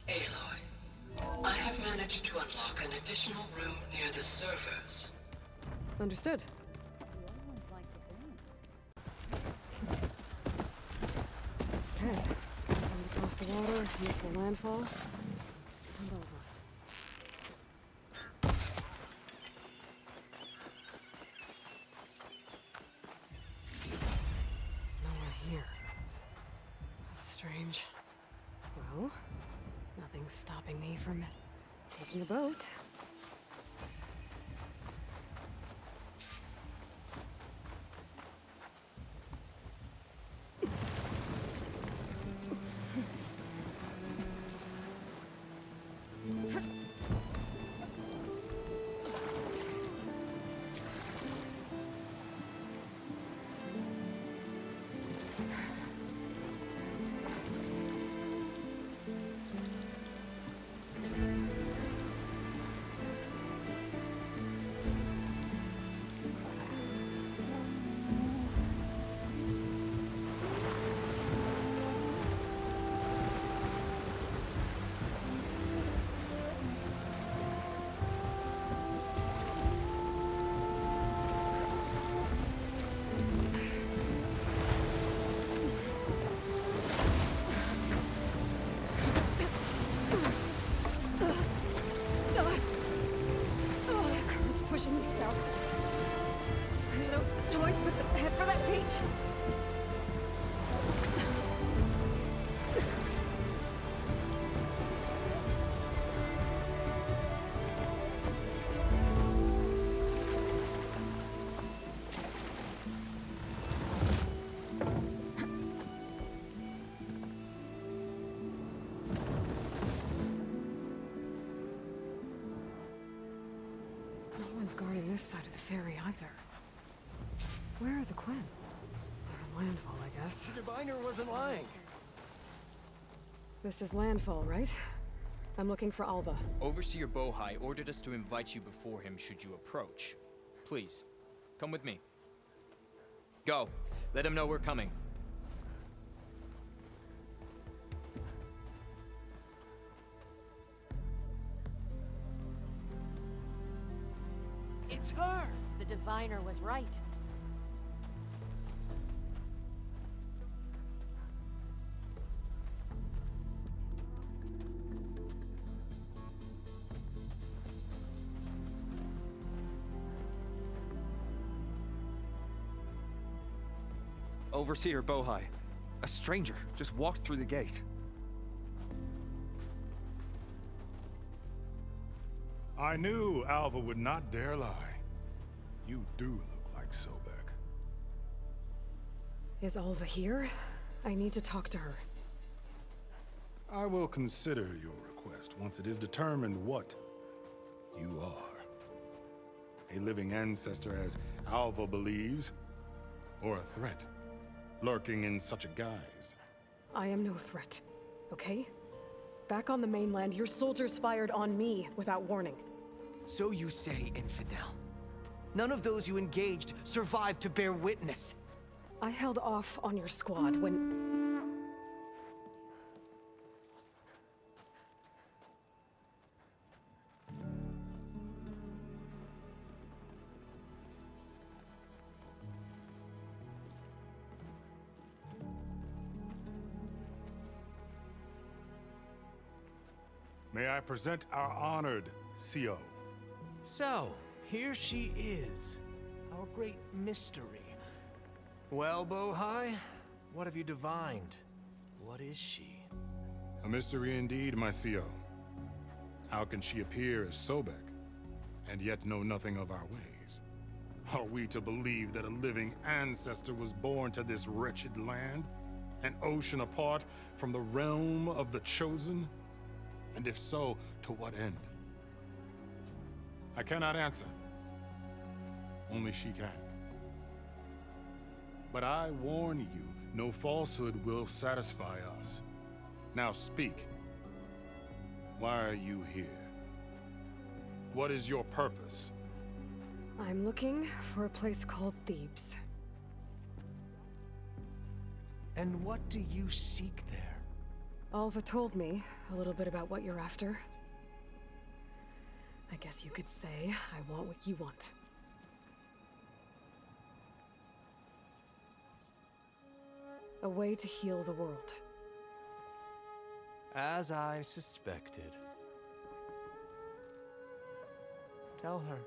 Aloy, I have managed to unlock an additional room near the servers. Understood. Okay. Across the water, look for landfall, and over. Nowhere here. That's strange. Well, nothing's stopping me from taking a boat. Pushing me south. There's no choice but to head for that beach. Guarding this side of the ferry either. Where are the Quen? Landfall, I guess. The diviner wasn't lying. This is landfall, right? I'm looking for Alva. Overseer Bohai ordered us to invite you before him should you approach. Please, come with me. Go. Let him know we're coming. It's her! The diviner was right. Overseer Bohai. A stranger just walked through the gate. I knew Alva would not dare lie. You do look like Sobek. Is Alva here? I need to talk to her. I will consider your request once it is determined what you are. A living ancestor, as Alva believes, or a threat, lurking in such a guise. I am no threat, okay? Back on the mainland, your soldiers fired on me without warning. So you say, infidel. None of those you engaged survived to bear witness. I held off on your squad when... May I present our honored CO? So, here she is, our great mystery. Well, Bohai, what have you divined? What is she? A mystery indeed, my CO. How can she appear as Sobek, and yet know nothing of our ways? Are we to believe that a living ancestor was born to this wretched land? An ocean apart from the realm of the Chosen? And if so, to what end? I cannot answer. Only she can. But I warn you, no falsehood will satisfy us. Now speak. Why are you here? What is your purpose? I'm looking for a place called Thebes. And what do you seek there? Alva told me a little bit about what you're after. I guess you could say I want what you want. A way to heal the world. As I suspected. Tell her.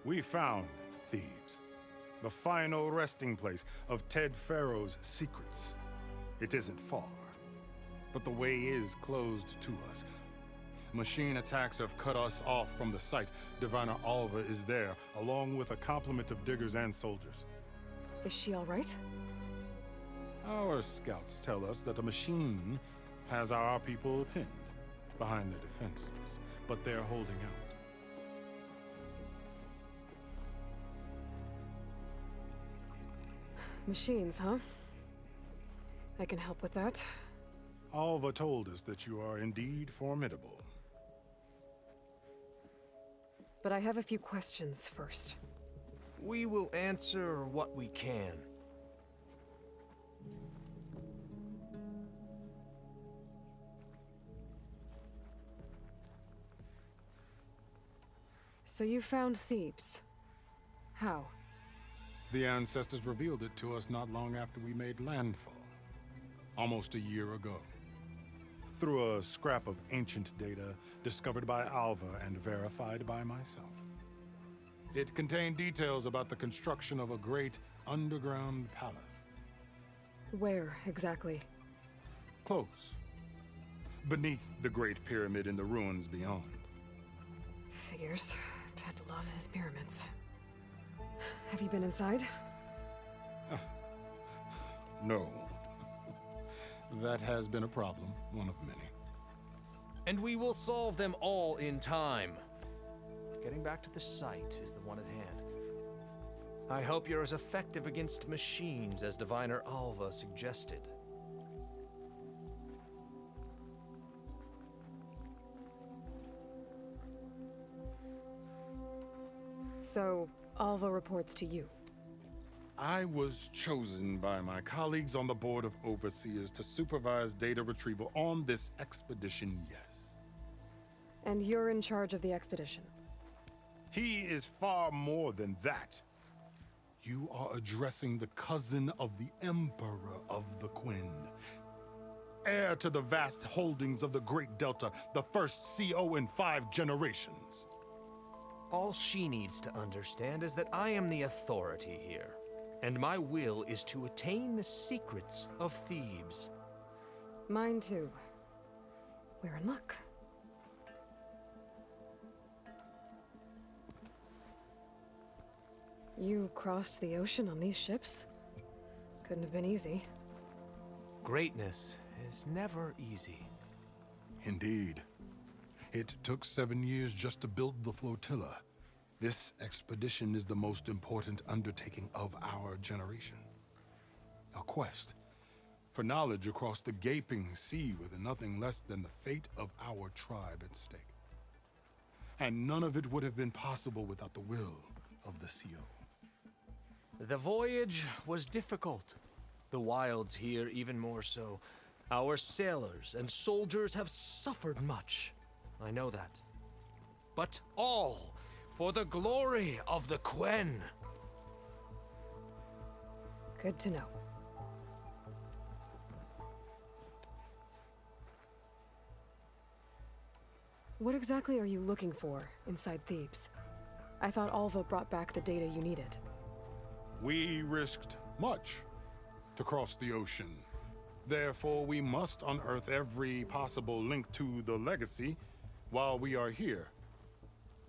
We found Thebes, the final resting place of Ted Faro's secrets. It isn't far, but the way is closed to us. Machine attacks have cut us off from the site. Diviner Alva is there, along with a complement of diggers and soldiers. Is she all right? Our scouts tell us that a machine has our people pinned behind their defenses, but they're holding out. Machines, huh? I can help with that. Alva told us that you are indeed formidable. But I have a few questions first. We will answer what we can. So you found Thebes. How? The ancestors revealed it to us not long after we made landfall. Almost a year ago. Through a scrap of ancient data discovered by Alva and verified by myself. It contained details about the construction of a great underground palace. Where, exactly? Close. Beneath the Great Pyramid in the ruins beyond. Figures. Ted loved his pyramids. Have you been inside? No. That has been a problem, one of many. And we will solve them all in time. Getting back to the site is the one at hand. I hope you're as effective against machines as Diviner Alva suggested. So, Alva reports to you. I was chosen by my colleagues on the Board of Overseers to supervise data retrieval on this expedition, yes. And you're in charge of the expedition. He is far more than that. You are addressing the cousin of the Emperor of the Quen. Heir to the vast holdings of the Great Delta, the first CO in 5 generations. All she needs to understand is that I am the authority here, and my will is to attain the secrets of Thebes. Mine too. We're in luck. You crossed the ocean on these ships? Couldn't have been easy. Greatness is never easy. Indeed. It took 7 years just to build the flotilla. This expedition is the most important undertaking of our generation. A quest for knowledge across the gaping sea with nothing less than the fate of our tribe at stake. And none of it would have been possible without the will of the CO. The voyage was difficult. The wilds here even more so. Our sailors and soldiers have suffered much. I know that. But all for the glory of the Quen. Good to know. What exactly are you looking for inside Thebes? I thought Alva brought back the data you needed. We risked much to cross the ocean. Therefore, we must unearth every possible link to the legacy while we are here.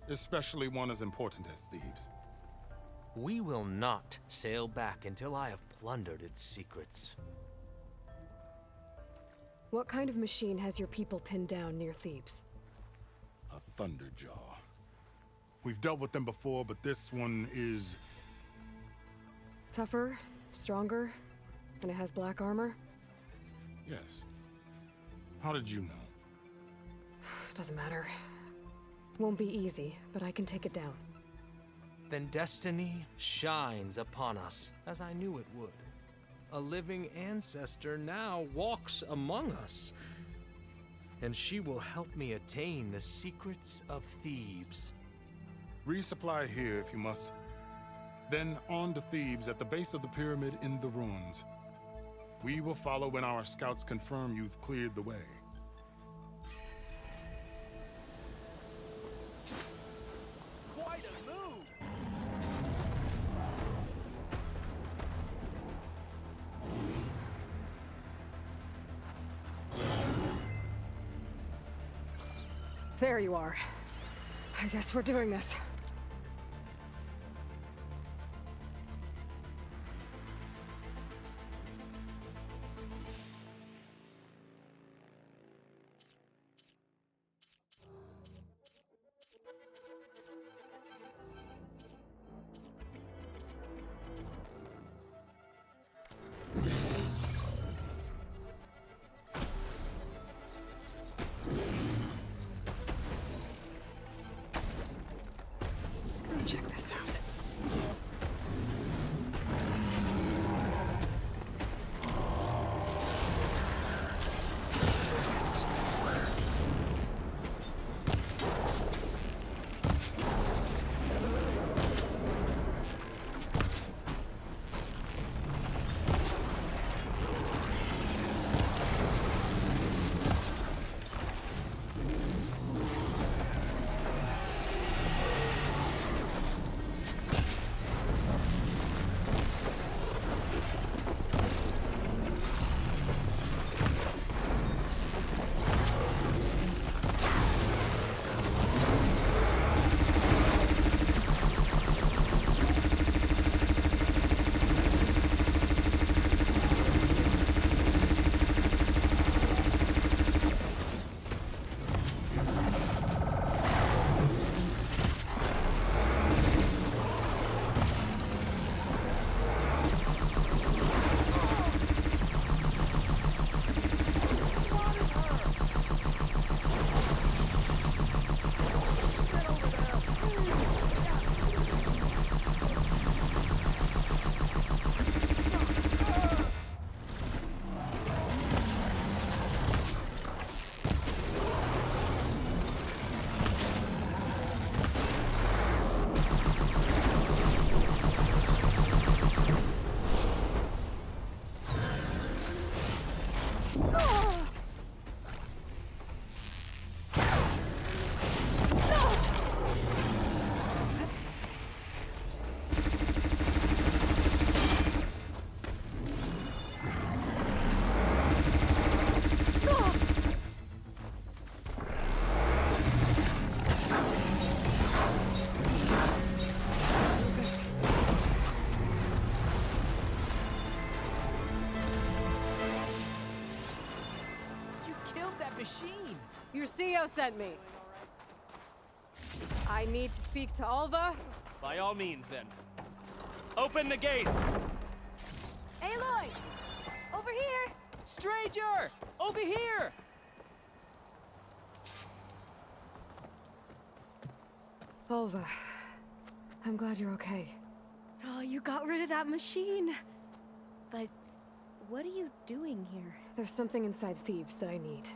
Especially one as important as Thebes. We will not sail back until I have plundered its secrets. What kind of machine has your people pinned down near Thebes? A Thunderjaw. We've dealt with them before, but this one is... Tougher, stronger, and it has black armor? Yes. How did you know? Doesn't matter. Won't be easy, but I can take it down. Then destiny shines upon us, as I knew it would. a living ancestor now walks among us. And she will help me attain the secrets of Thebes. Resupply here if you must. Then on to Thebes at the base of the pyramid in the ruins. We will follow when our scouts confirm you've cleared the way. Quite a move! There you are. I guess we're doing this. Check this out. Your CEO sent me. I need to speak to Alva. By all means, then. Open the gates! Aloy! Over here! Stranger! Over here! Alva, I'm glad you're okay. Oh, you got rid of that machine. But what are you doing here? There's something inside Thebes that I need.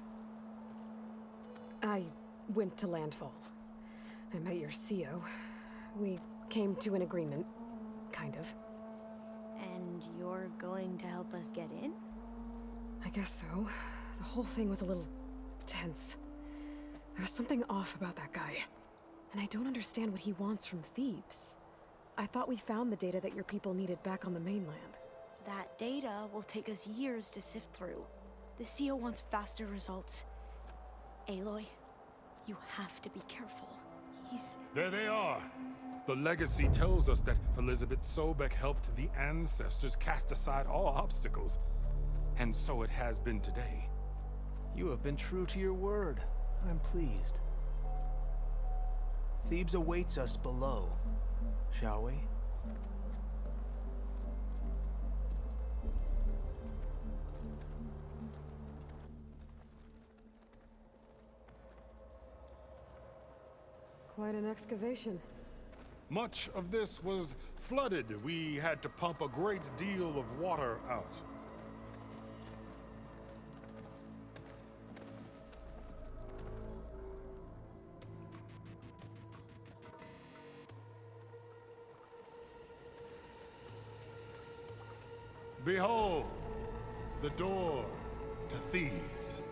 I went to landfall. I met your CEO. We came to an agreement, kind of. And you're going to help us get in? I guess so. The whole thing was a little tense. There's something off about that guy. And I don't understand what he wants from Thebes. I thought we found the data that your people needed back on the mainland. That data will take us years to sift through. The CEO wants faster results. Aloy, you have to be careful. There they are! The legacy tells us that Elizabeth Sobek helped the ancestors cast aside all obstacles. And so it has been today. You have been true to your word. I'm pleased. Thebes awaits us below, shall we? Quite an excavation. Much of this was flooded. We had to pump a great deal of water out. Behold, the door to Thebes.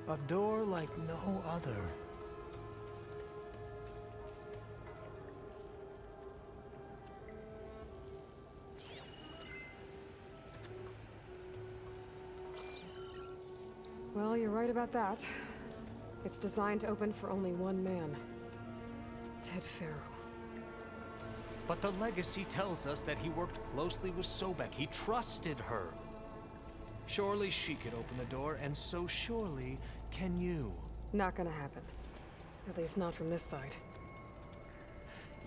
A door like no other. Well, you're right about that. It's designed to open for only one man. Faro. But the legacy tells us that he worked closely with Sobek. He trusted her. Surely she could open the door, and so surely can you. Not gonna happen. At least not from this side.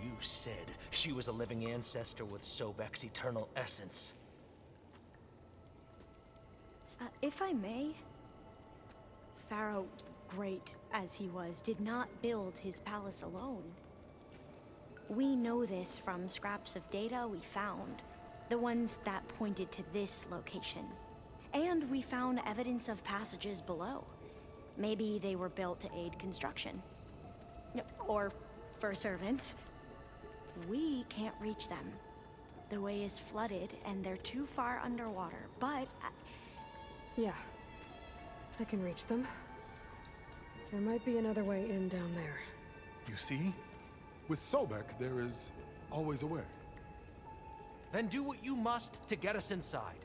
You said she was a living ancestor with Sobek's eternal essence. If I may, Faro, great as he was, did not build his palace alone. We know this from scraps of data we found, the ones that pointed to this location. And we found evidence of passages below. Maybe they were built to aid construction. Or for servants. We can't reach them. The way is flooded and they're too far underwater, but... Yeah. I can reach them. There might be another way in down there. You see? With Sobek, there is always a way. Then do what you must to get us inside.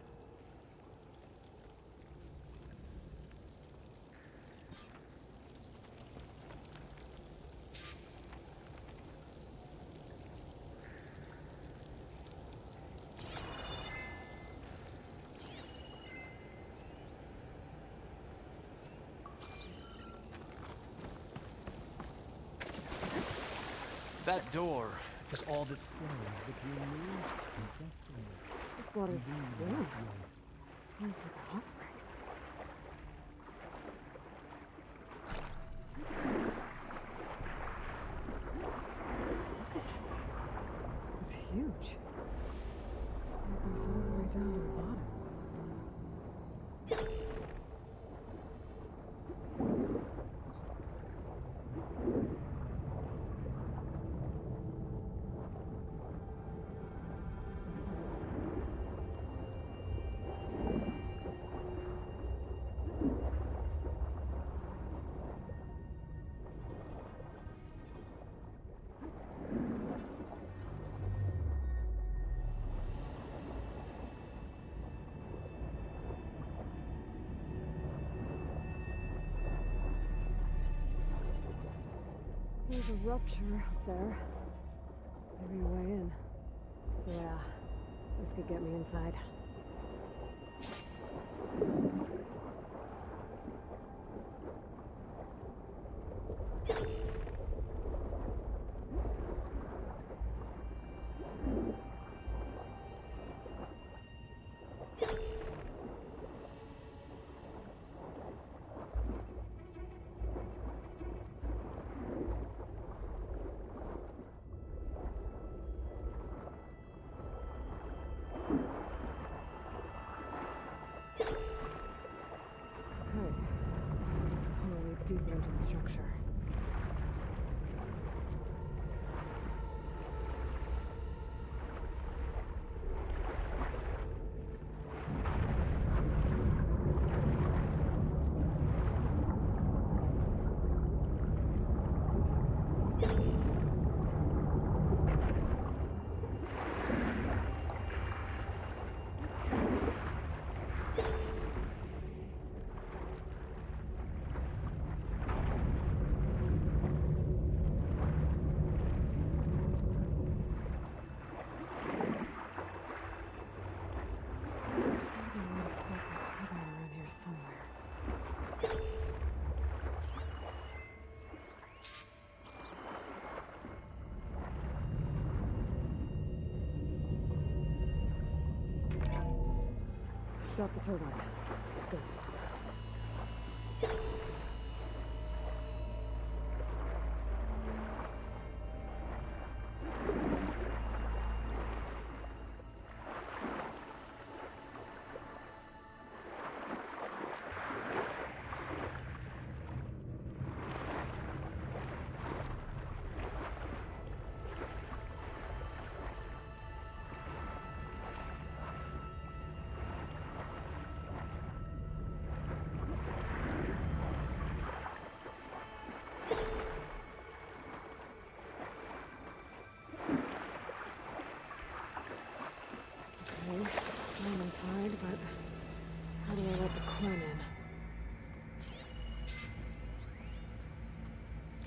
That door is all that's standing between me and destiny. This water's warm. Seems like a hot spring. Look at it. It's huge. It goes all the way down to the bottom. There's a rupture up there. Maybe a way in. Yeah, this could get me inside. Deeper into the structure. Stop the turbine. Good. but how do I let the Quen in?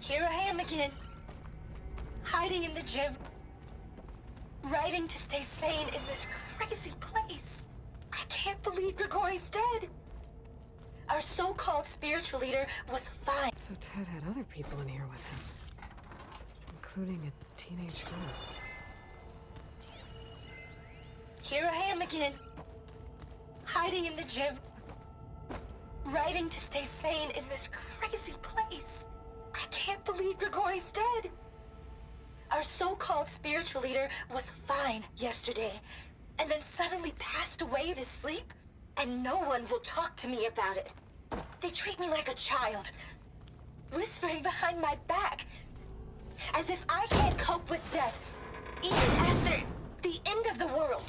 Here I am again. Hiding in the gym. Writing to stay sane in this crazy place. I can't believe Grigori's dead. Our so-called spiritual leader was fine. So Ted had other people in here with him, including a teenage girl. Here I am again. Hiding in the gym. Writing to stay sane in this crazy place. I can't believe Grigori's dead. Our so-called spiritual leader was fine yesterday, and then suddenly passed away in his sleep, and no one will talk to me about it. They treat me like a child, whispering behind my back, as if I can't cope with death, even after the end of the world.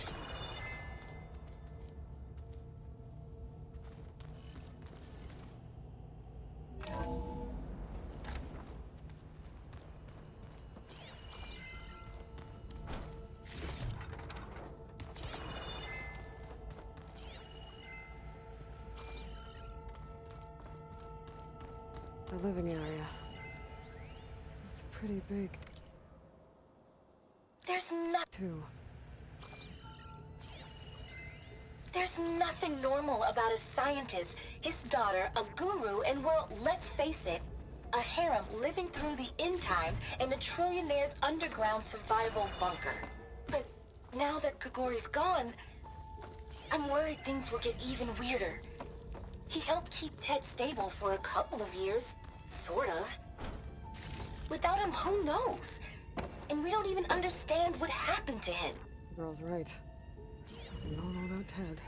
The living area. It's pretty big, There's nothing. too. There's nothing normal about a scientist, his daughter, a guru, and well, let's face it, a harem living through the end times in a trillionaire's underground survival bunker. But now that Grigori's gone, I'm worried things will get even weirder. He helped keep Ted stable for a couple of years, sort of. Without him, who knows? And we don't even understand what happened to him. The girl's right. We don't know about Ted.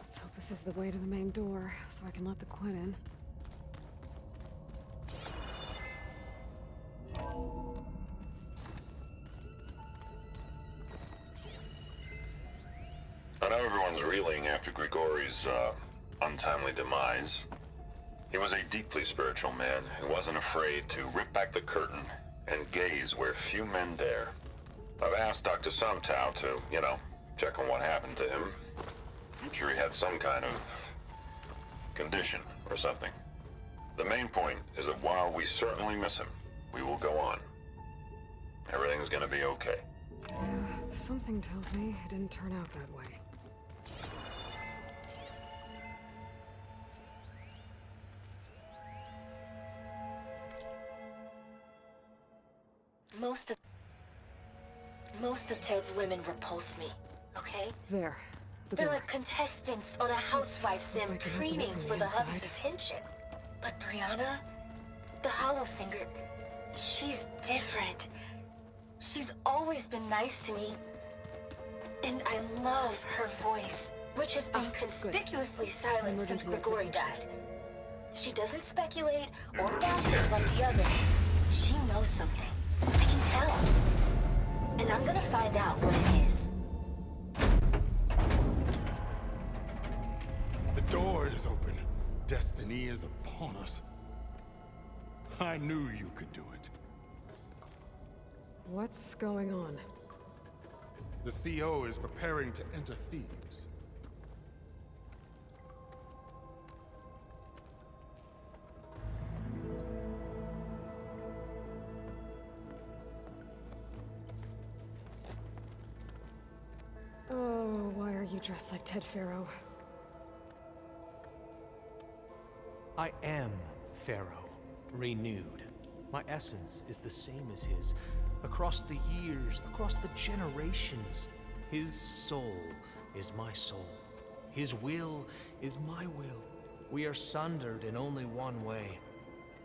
Let's hope this is the way to the main door, so I can let the Quen in. I know everyone's reeling after Grigori's, untimely demise. He was a deeply spiritual man who wasn't afraid to rip back the curtain and gaze where few men dare. I've asked Dr. Sumtow to, check on what happened to him. I'm sure he had some kind of condition or something. The main point is that while we certainly miss him, we will go on. Everything's gonna be okay. Yeah, something tells me it didn't turn out that way. Most of Ted's women repulse me, okay? There. The They're door. like contestants on a housewife sim I can open it preening from for the the hubby's inside. attention. But Brianna, the hollow singer, she's different. She's always been nice to me. And I love her voice, which has been conspicuously silent since Emergency Grigori execution. died. She doesn't speculate or gossip like the others. She knows something. I can tell. And I'm gonna find out what it is. The door is open. Destiny is upon us. I knew you could do it. What's going on? The CO is preparing to enter Thebes. Oh, why are you dressed like Ted Faro? I am Faro, renewed. My essence is the same as his. Across the years, across the generations, his soul is my soul. His will is my will. We are sundered in only one way.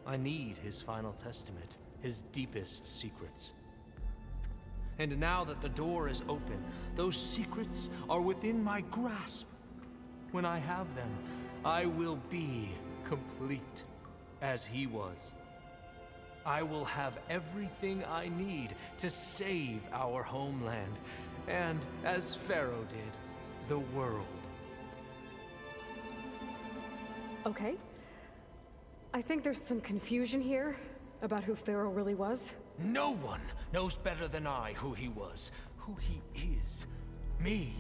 I need his final testament, his deepest secrets. And now that the door is open, those secrets are within my grasp. When I have them, I will be complete, as he was. I will have everything I need to save our homeland, and, as Faro did, the world. Okay. I think there's some confusion here about who Faro really was. No one knows better than I who he was, who he is. Me.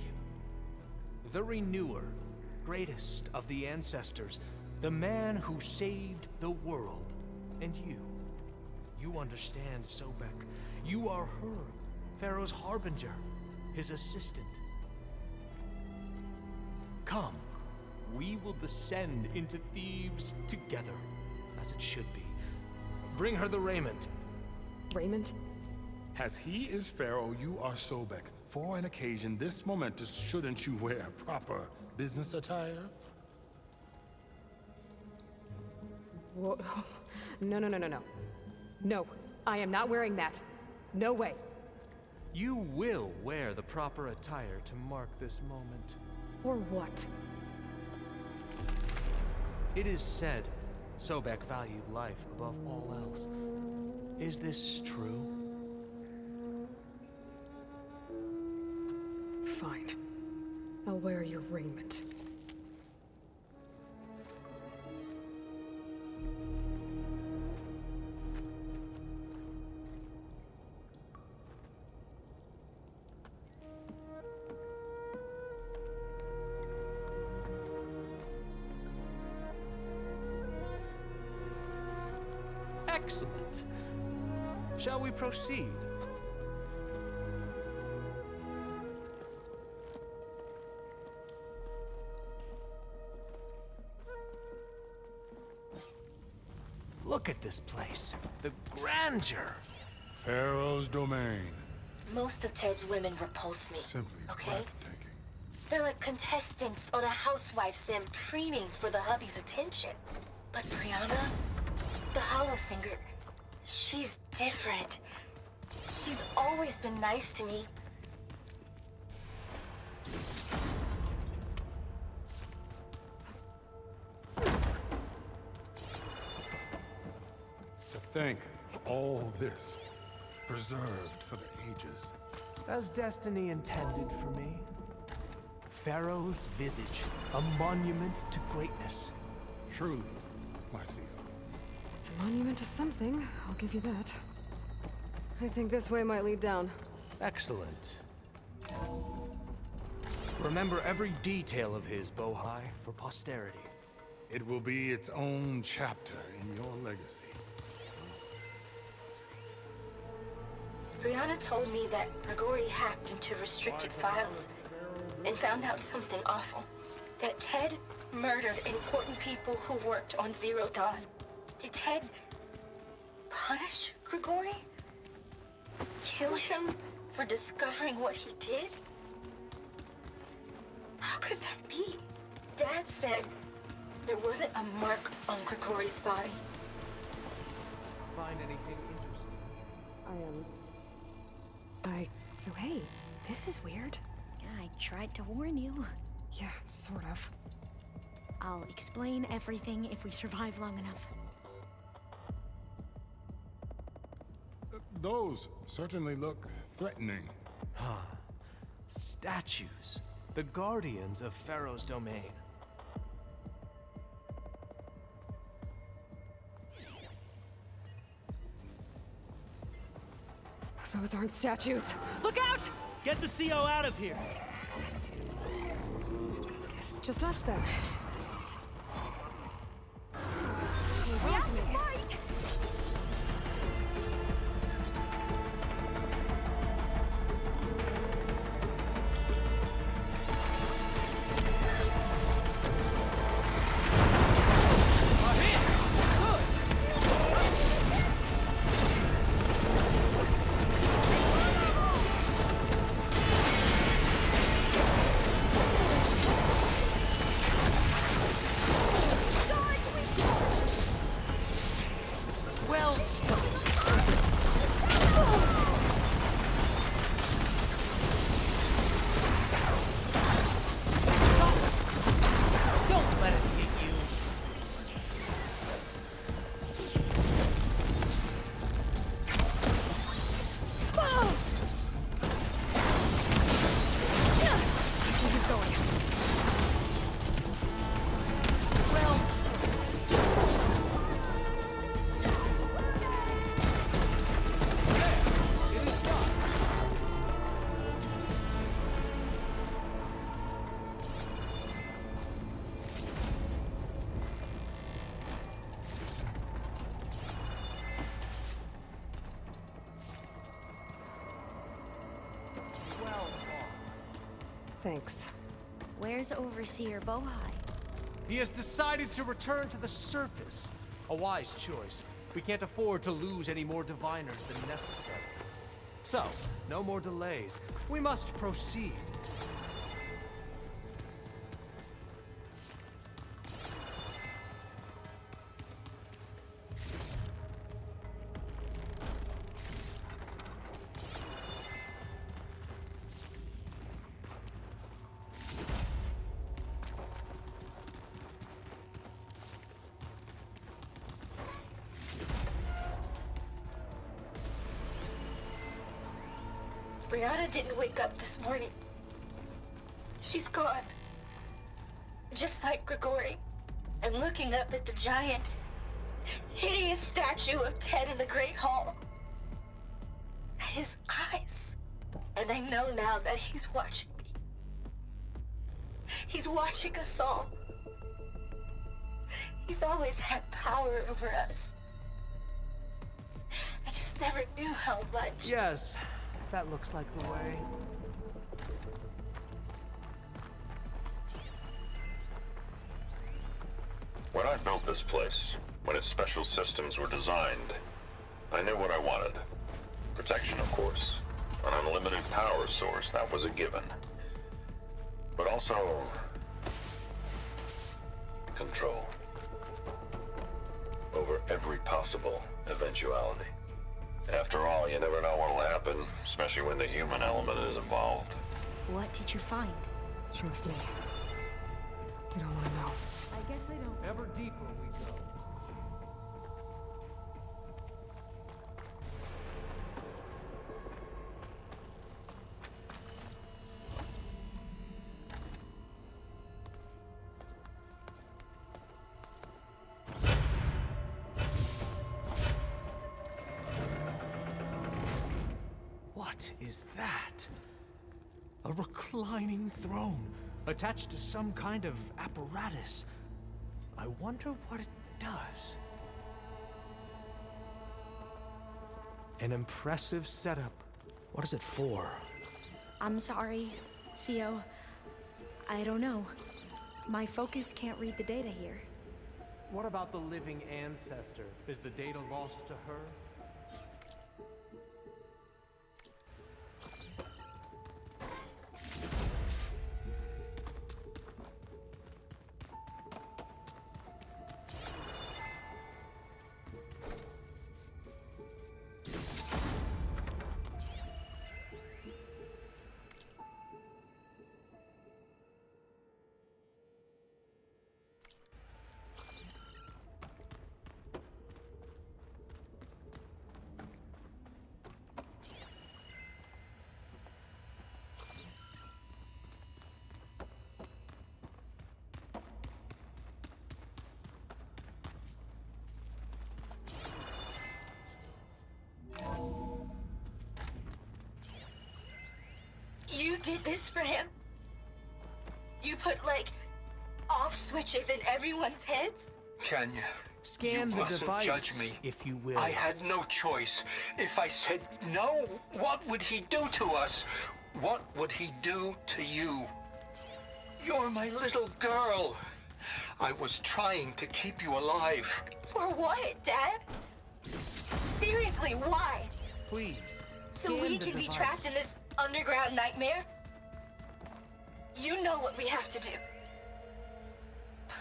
The Renewer, greatest of the ancestors, the man who saved the world. And you. You understand, Sobek. You are her, Faro's harbinger, his assistant. Come, we will descend into Thebes together, as it should be. Bring her the raiment. Raiment? As he is Faro, you are Sobek. For an occasion this momentous, shouldn't you wear proper business attire? Whoa. No. No, I am not wearing that. No way. You will wear the proper attire to mark this moment. Or what? It is said Sobek valued life above all else. Is this true? Fine. I'll wear your raiment. Excellent. Shall we proceed? Look at this place. The grandeur. Faro's domain. Most of Ted's women repulse me. Simply okay? breathtaking. They're like contestants on a housewife sim preening for the hubby's attention. But Brianna, the hollow singer, she's different. She's always been nice to me. To think all this preserved for the ages. As destiny intended for me. Faro's visage, a monument to greatness. Truly, my seal. It's a monument to something, I'll give you that. I think this way might lead down. Excellent. Remember every detail of his, Bohai, for posterity. It will be its own chapter in your legacy. Brianna told me that Grigori hacked into restricted files and found out something awful. That Ted murdered important people who worked on Zero Dawn. Did Ted punish Grigori? Kill him for discovering what he did? How could that be? Dad said there wasn't a mark on Grigori's body. Find anything interesting? So hey, this is weird. Yeah, I tried to warn you. Yeah, sort of. I'll explain everything if we survive long enough. Those certainly look threatening. Statues. The guardians of Faro's domain. Those aren't statues. Look out! Get the CO out of here! Guess it's just us then. She's on to me. Thanks. Where's Overseer Bohai? He has decided to return to the surface. A wise choice. We can't afford to lose any more diviners than necessary. So, no more delays. We must proceed. Brianna didn't wake up this morning. She's gone. Just like Grigori. I'm looking up at the giant, hideous statue of Ted in the Great Hall. At his eyes. And I know now that he's watching me. He's watching us all. He's always had power over us. I just never knew how much. Yes, that looks like the way. When I built this place, when its special systems were designed, I knew what I wanted. Protection, of course. An unlimited power source, that was a given. But also... control. Over every possible eventuality. After all, you never know what'll happen, especially when the human element is involved. What did you find? Trust me. You don't want to know. I guess I don't. Ever deeper we go. What is that? A reclining throne, attached to some kind of apparatus. I wonder what it does. An impressive setup. What is it for? I'm sorry, CO. I don't know. My focus can't read the data here. What about the living ancestor? Is the data lost to her? You did this for him? You put, like, off switches in everyone's heads? Can you? Scan you the mustn't device, judge me. if you will. I had no choice. If I said no, what would he do to us? What would he do to you? You're my little girl. I was trying to keep you alive. For what, Dad? Seriously, why? Please. So we can be trapped in this underground nightmare? You know what we have to do.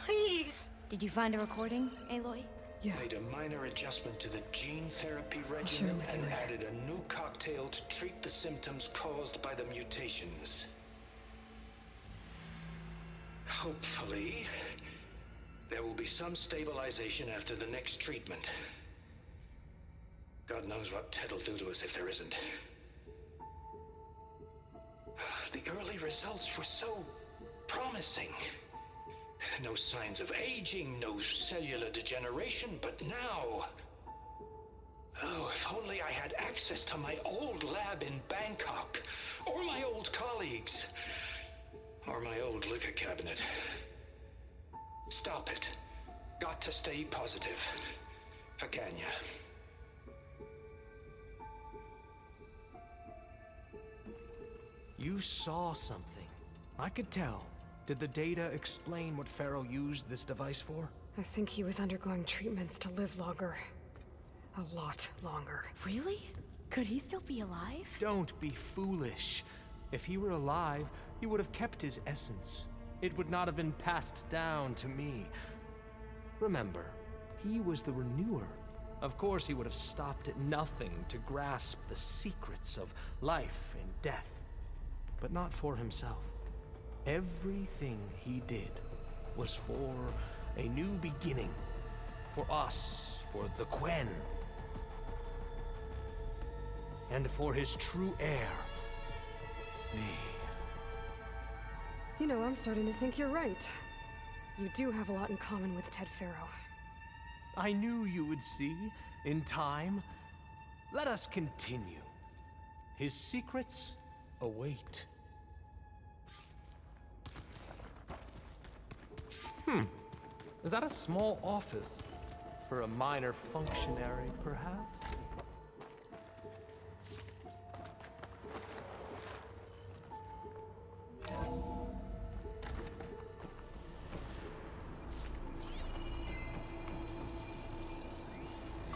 Please. Did you find a recording, Aloy? Yeah. Made a minor adjustment to the gene therapy share regimen with you and later. added a new cocktail to treat the symptoms caused by the mutations. Hopefully, there will be some stabilization after the next treatment. God knows what Ted will do to us if there isn't. The early results were so promising. No signs of aging, no cellular degeneration, but now... Oh, if only I had access to my old lab in Bangkok, or my old colleagues, or my old liquor cabinet. Stop it. Got to stay positive. For Kenya. You saw something. I could tell. Did the data explain what Faro used this device for? I think he was undergoing treatments to live longer. A lot longer. Really? Could he still be alive? Don't be foolish. If he were alive, he would have kept his essence. It would not have been passed down to me. Remember, he was the renewer. Of course, he would have stopped at nothing to grasp the secrets of life and death. But not for himself. Everything he did was for a new beginning. For us, for the Quen. And for his true heir, me. You know, I'm starting to think you're right. You do have a lot in common with Ted Faro. I knew you would see, in time. Let us continue. His secrets await. Is that a small office? For a minor functionary, perhaps?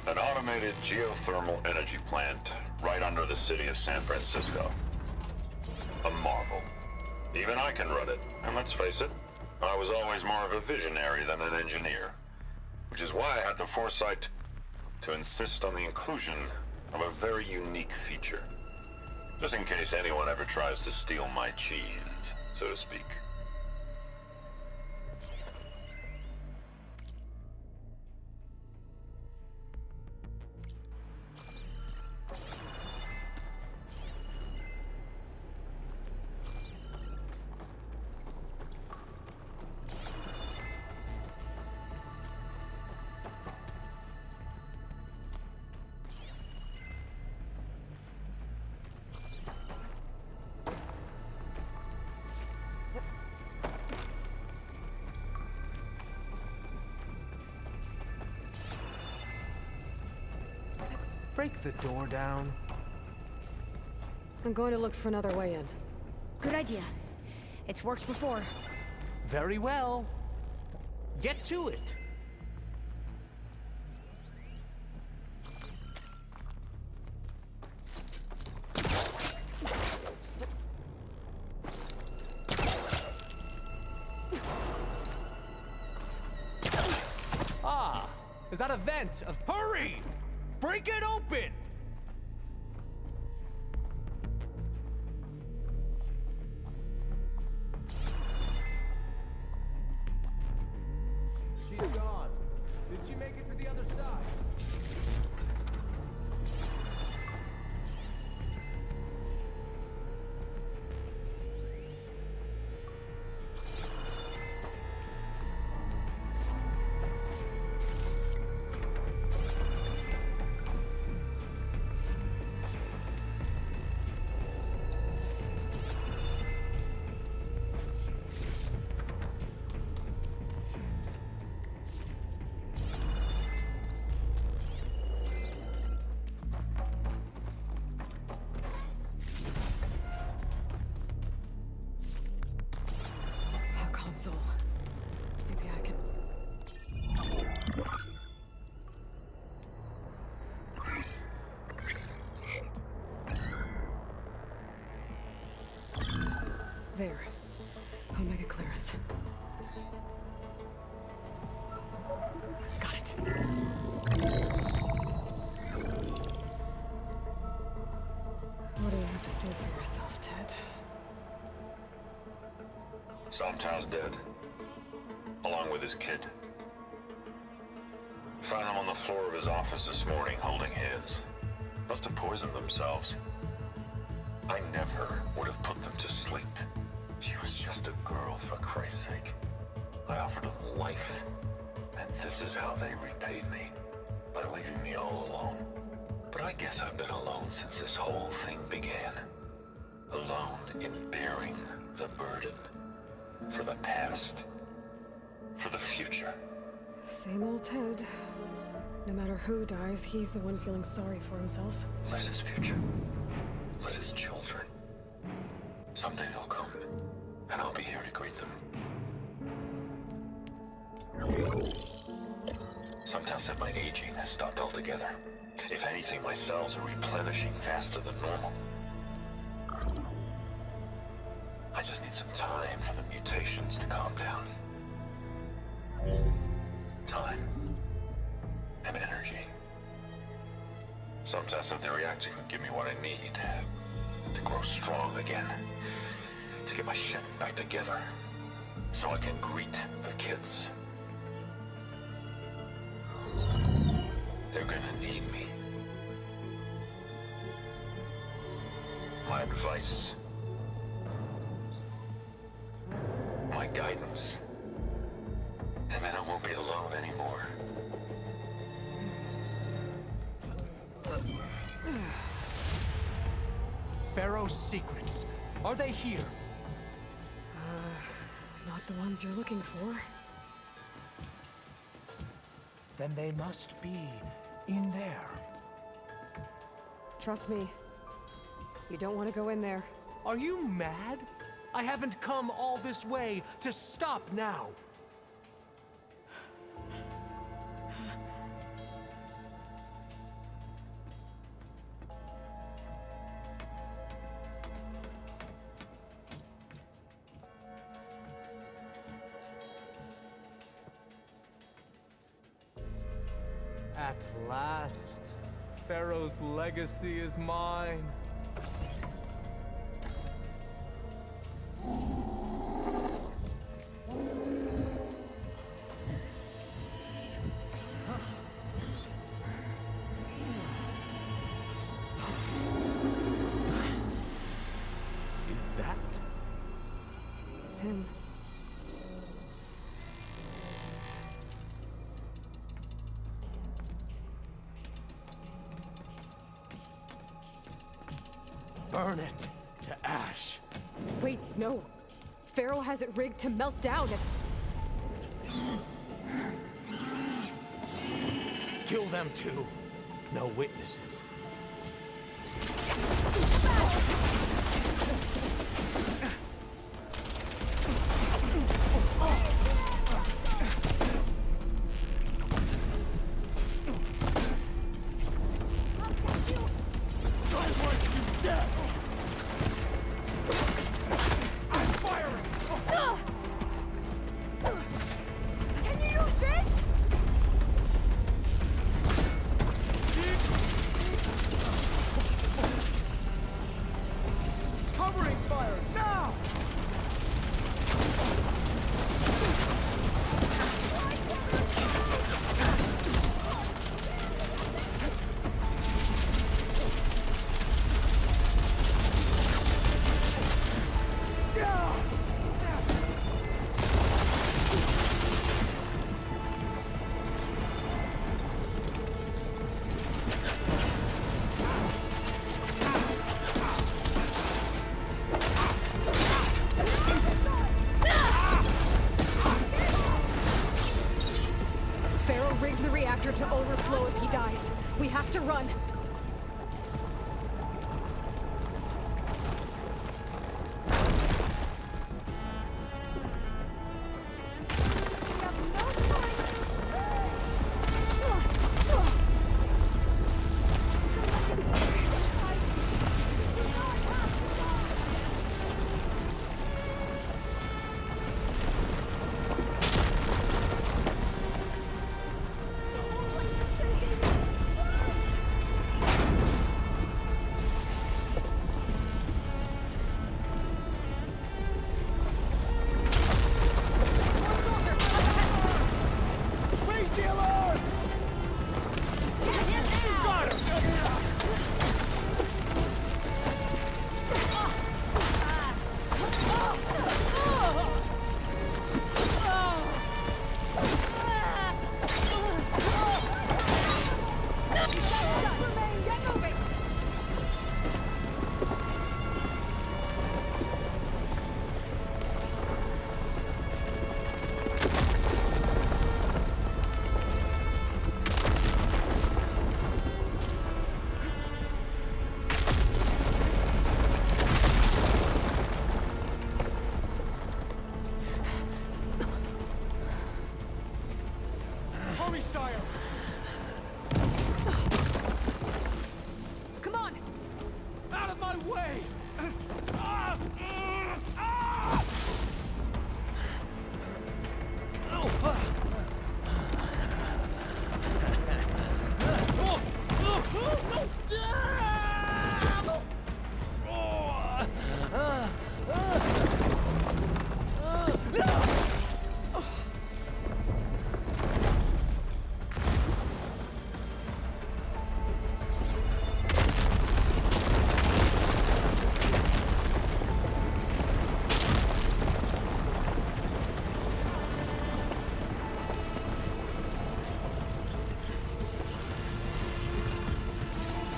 An automated geothermal energy plant right under the city of San Francisco. A marvel. Even I can run it, and let's face it, I was always more of a visionary than an engineer. Which is why I had the foresight to insist on the inclusion of a very unique feature. Just in case anyone ever tries to steal my cheese, so to speak. Break the door down. I'm going to look for another way in. Good idea. It's worked before. Very well. Get to it. Ah, is that a vent? Hurry! Break it open! She's gone. Did she make it to the other side? Maybe I can... There. Omega clearance. Got it. What do you have to say for yourself, Ted? Somtown's dead. Along with his kid. Found him on the floor of his office this morning, holding hands. Must have poisoned themselves. I never would have put them to sleep. She was just a girl, for Christ's sake. I offered them life, and this is how they repaid me. By leaving me all alone. But I guess I've been alone since this whole thing began. Alone in bearing the burden. For the past. For the future. Same old Ted. No matter who dies, he's the one feeling sorry for himself. Less his future. Less his children. Someday they'll come. and I'll be here to greet them. Some tell said my aging has stopped altogether. If anything, my cells are replenishing faster than normal. I just need some time for the mutations to calm down. Time. And energy. Some tests said the reactor could give me what I need to grow strong again. To get my shit back together. So I can greet the kids. They're gonna need me. My advice. My guidance. And then I won't be alone anymore. Faro's secrets. Are they here? Not the ones you're looking for. Then they must be in there. Trust me. You don't want to go in there. Are you mad? I haven't come all this way to stop now. At last, Faro's legacy is mine. Is that? It's him. Burn it to ash. Wait, no. Faro has it rigged to melt down if... Kill them too. No witnesses.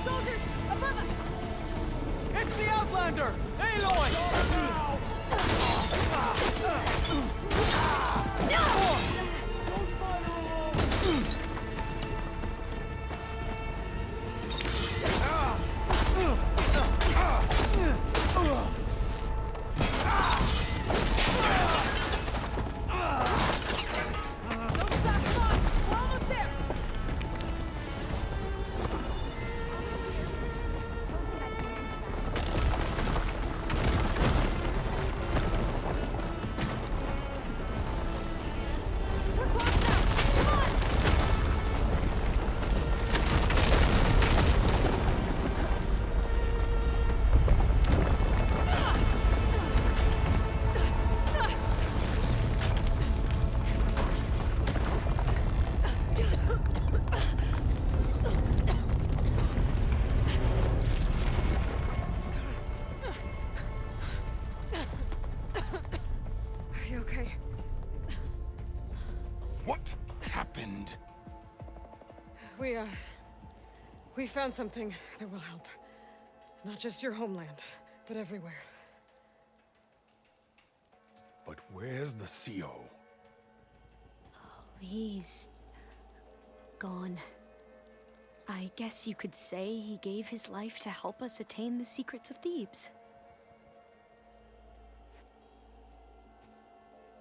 Soldiers, above us! It's the Outlander! Aloy! Are you okay? What happened? We found something that will help. Not just your homeland, but everywhere. But where's the CO? He's gone. I guess you could say he gave his life to help us attain the secrets of Thebes.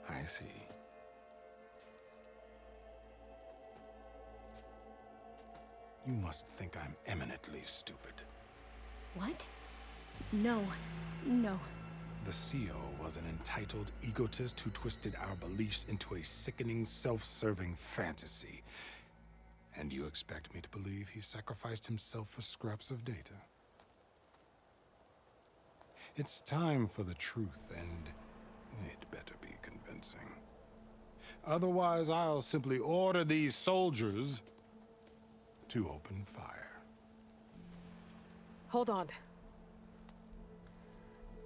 I see. You must think I'm eminently stupid. What? No. No. The CO was an entitled egotist who twisted our beliefs into a sickening, self-serving fantasy. And you expect me to believe he sacrificed himself for scraps of data? It's time for the truth, and it better be convincing. Otherwise, I'll simply order these soldiers to open fire. Hold on.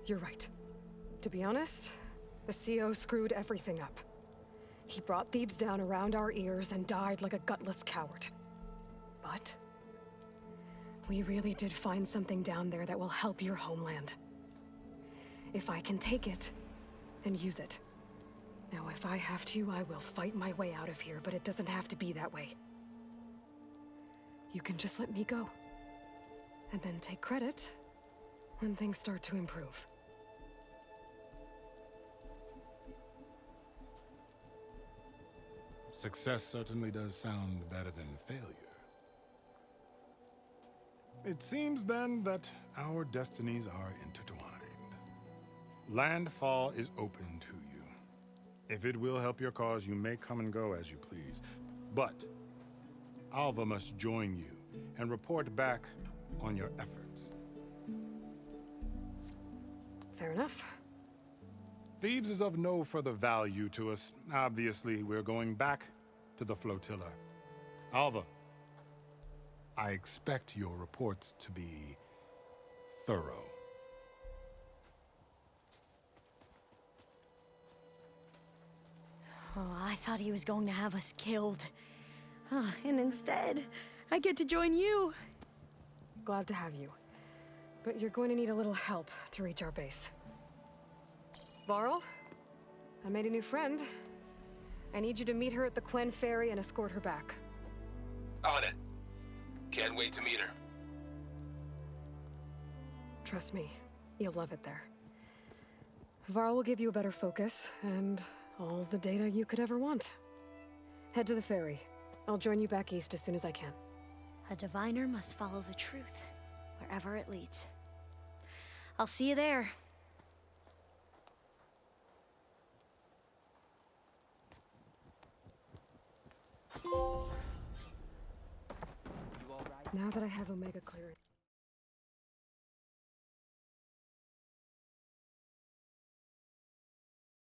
You're right. To be honest, the CO screwed everything up. He brought Thebes down around our ears and died like a gutless coward. But we really did find something down there that will help your homeland. If I can take it and use it. Now, if I have to, I will fight my way out of here, but it doesn't have to be that way. You can just let me go. And then take credit when things start to improve. Success certainly does sound better than failure. It seems then that our destinies are intertwined. Landfall is open to you. If it will help your cause, you may come and go as you please. But Alva must join you and report back on your efforts. Fair enough. Thebes is of no further value to us. Obviously, we're going back to the flotilla. Alva, I expect your reports to be thorough. Oh, I thought he was going to have us killed. And instead, I get to join you. Glad to have you. But you're going to need a little help to reach our base. Varl, I made a new friend. I need you to meet her at the Quen ferry and escort her back. On it. Can't wait to meet her. Trust me, you'll love it there. Varl will give you a better focus, and all the data you could ever want. Head to the ferry. I'll join you back east as soon as I can. A diviner must follow the truth, wherever it leads. I'll see you there. Now that I have Omega clearance...